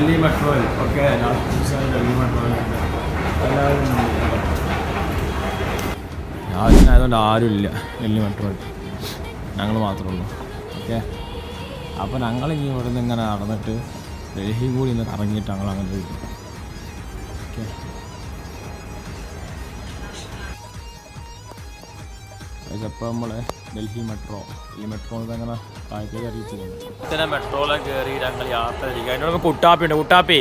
ഡൽഹി മെട്രോയിൽ ഓക്കെ ഡൽഹി മെട്രോയിൽ എല്ലാവരും ആയതുകൊണ്ട് ആരുമില്ല ഡൽഹി മെട്രോയിൽ, ഞങ്ങൾ മാത്രമേ ഉള്ളൂ. ഓക്കെ, അപ്പോൾ ഞങ്ങളിനി ഇവിടെ നിന്ന് ഇങ്ങനെ നടന്നിട്ട് ഡൽഹി കൂടി ഇന്ന് കറങ്ങിയിട്ട് ഞങ്ങൾ അങ്ങനെ വരും. ഓക്കെ, അപ്പോൾ നമ്മൾ ഡൽഹി മെട്രോ അങ്ങനെ താഴത്തേക്ക് അറിയിച്ചിട്ടുണ്ട്. ഇത്തരം മെട്രോയിലൊക്കെ കയറി ഞങ്ങൾ യാത്ര ചെയ്യുക. അതിനോട് കുട്ടാപ്പി ഉണ്ട്, കുട്ടാപ്പി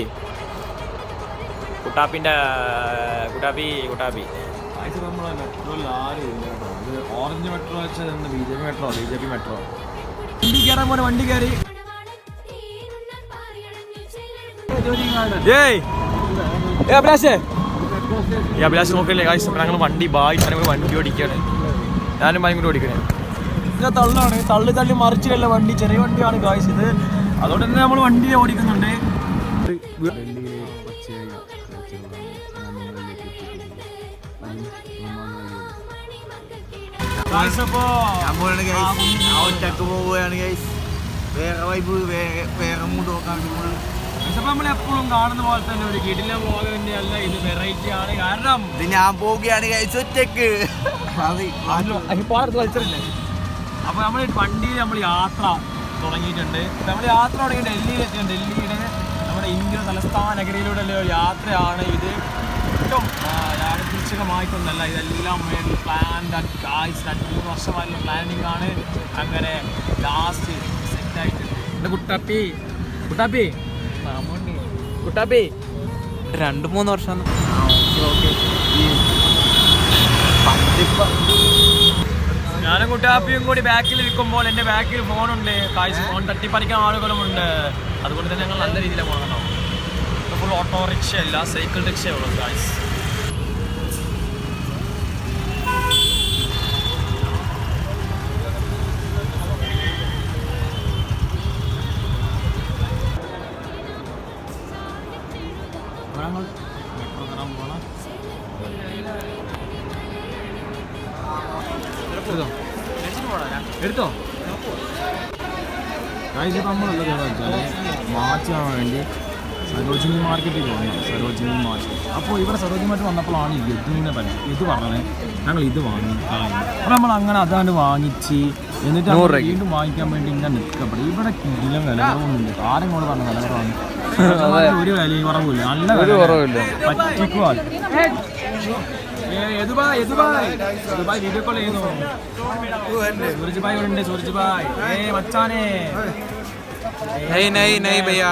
നമ്മളെ മെട്രോയിൽ ആരും ഇല്ല കേട്ടോ. അത് ഓറഞ്ച് മെട്രോ വെച്ചാൽ BJP മെട്രോ വണ്ടി കയറാൻ പോലെ വണ്ടി കയറി. അഭിലാഷ് നോക്കില്ലേ കാഴ്ച, ഞങ്ങൾ വണ്ടി വണ്ടി ഓടിക്കുകയാണ്. ഞാനും ഭയങ്കര ഓടിക്കണേ. ഇത് തള്ളാണ്, തള്ളി മറിച്ചില്ല വണ്ടി, ചെറിയ വണ്ടിയാണ് കാഴ്ച ഇത്. അതുകൊണ്ട് തന്നെ നമ്മൾ വണ്ടി ഓടിക്കുന്നുണ്ട്. നമ്മളെപ്പോഴും കാണുന്ന പോലെ തന്നെ ഒരു കിടില വ്ളോഗിന്റെ അല്ല, ഇത് വെറൈറ്റി ആണ്. കാരണം ഞാൻ പോവുകയാണ് ഒറ്റക്ക്. കളിച്ചിട്ടില്ലേ? അപ്പൊ നമ്മൾ വണ്ടിയിൽ നമ്മൾ യാത്ര തുടങ്ങിയിട്ടുണ്ട്. നമ്മൾ യാത്ര തുടങ്ങി ഡൽഹിയിലെത്തിയാണ്. ഡൽഹിയുടെ നമ്മുടെ ഇന്ത്യ തലസ്ഥാന നഗരിയിലൂടെ യാത്രയാണ് ഇത്. ഒട്ടും യാദൃച്ഛികമായിട്ടൊന്നല്ല, ഇതെല്ലാം വേണ്ടി പ്ലാൻഡ് 3 വർഷമായിട്ടുള്ള പ്ലാനിങ് ആണ്. അങ്ങനെ ലാസ്റ്റ് സെറ്റായിട്ടുണ്ട്. കുട്ടാപ്പി 2-3 വർഷം. ഞാനും കുട്ടാപ്പിയും കൂടി ബാക്കിൽ ഇരിക്കുമ്പോൾ എൻ്റെ ബാക്കിൽ ഫോണുണ്ട്. ഫോൺ തട്ടിപ്പറിക്കുന്ന ആളുകളുമുണ്ട്. അതുകൊണ്ട് തന്നെ ഞങ്ങൾ നല്ല രീതിയിലാണ് പോകണം. ഫുൾ ഓട്ടോറിക്ഷ അല്ല, സൈക്കിൾ റിക്ഷയേ ഉള്ളൂ ഗായ്സ്. എടുത്തോ കാഴ്ച നമ്മളുള്ളത് വെച്ചാൽ മാച്ചാൻ വേണ്ടി സരോജിനി മാർക്കറ്റിൽ പോകുന്നത്. സരോജിനി മാർക്കറ്റ്. അപ്പോൾ ഇവിടെ സരോജിനി മാർക്കറ്റ് വന്നപ്പോഴാണ് യദുവിനെ പറ്റി ഇത് പറഞ്ഞത്. ഞങ്ങൾ ഇത് വാങ്ങി. അപ്പോൾ നമ്മൾ അങ്ങനെ അതാണ്ട് വാങ്ങിച്ച് എന്നിട്ട് വീണ്ടും വാങ്ങിക്കാൻ വേണ്ടി ഇങ്ങനെ നിൽക്കപ്പെടും. ഇവിടെ കിലോ വില കുറവൊന്നുമില്ല. ആരും കൂടെ പറഞ്ഞ വില കുറവാണ്. ഒരു വിലയും കുറവില്ല, നല്ല വില കുറവില്ല. പറ്റിക്കുവാ വീഡിയോ കോൾ ചെയ്യുന്നു. സൂരജ് ഭായ് ഉണ്ട്. സൂരജ് ഭായ് മച്ചാനെ नहीं भैया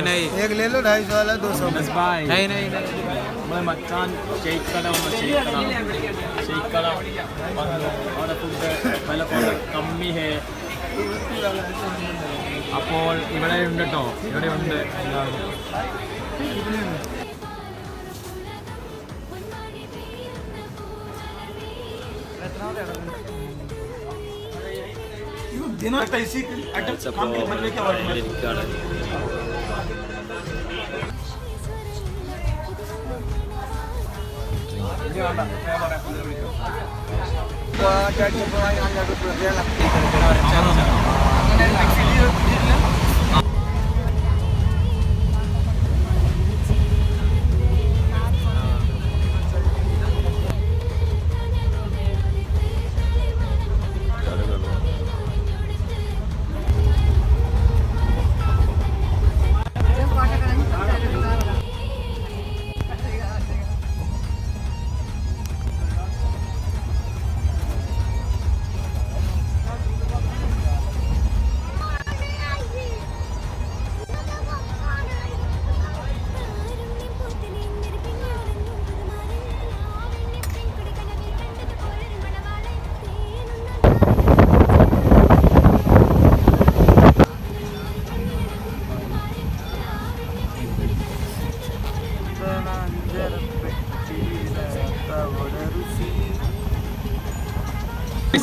नहीं एक ले लो 250 वाला 200 नहीं നമ്മളെ മച്ചാൻ ഷെയ്ഖ് കട വന്നു. അവിടെ ഫുഡ് വില കമ്മി ഹേ. അപ്പോൾ ഇവിടെ ഉണ്ട് കേട്ടോ, ഇവിടെ ഉണ്ട് എല്ലാവരും.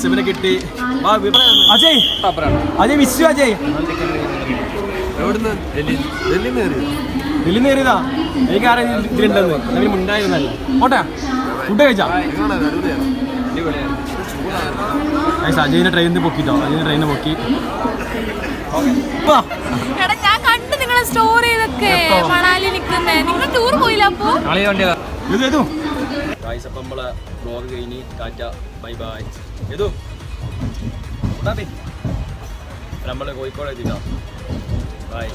ഇവനെ കിട്ടി. Ajay miss you Ajay. ഡൽഹി നേരിയതാ. എനിക്കറിയാം ഇതിലുണ്ടെന്ന്. എന്തെങ്കിലും ഉണ്ടായിരുന്നല്ലോ. ഓട്ടെ ഫുഡ് കഴിച്ചാ? അജയിനെ ട്രെയിനിൽ പൊക്കിട്ടോ. അജയിനെ ട്രെയിനിൽ പൊക്കി. ഞാൻ കണ്ടു നിങ്ങളെ സ്റ്റോറി ഇതൊക്കെ. നിൽക്കുന്നതൊക്കെ മണാലി നിൽക്കുന്നേ. നിങ്ങൾ ടൂർ പോയില്ല അപ്പോ? ഗായ്സ് അപ്പം നമ്മളെ ബ്ലോഗ് കഴിഞ്ഞ് ടാറ്റ ബൈ ബൈ നമ്മൾ കോഴിക്കോട് എത്തിയിട്ടാ ബൈ.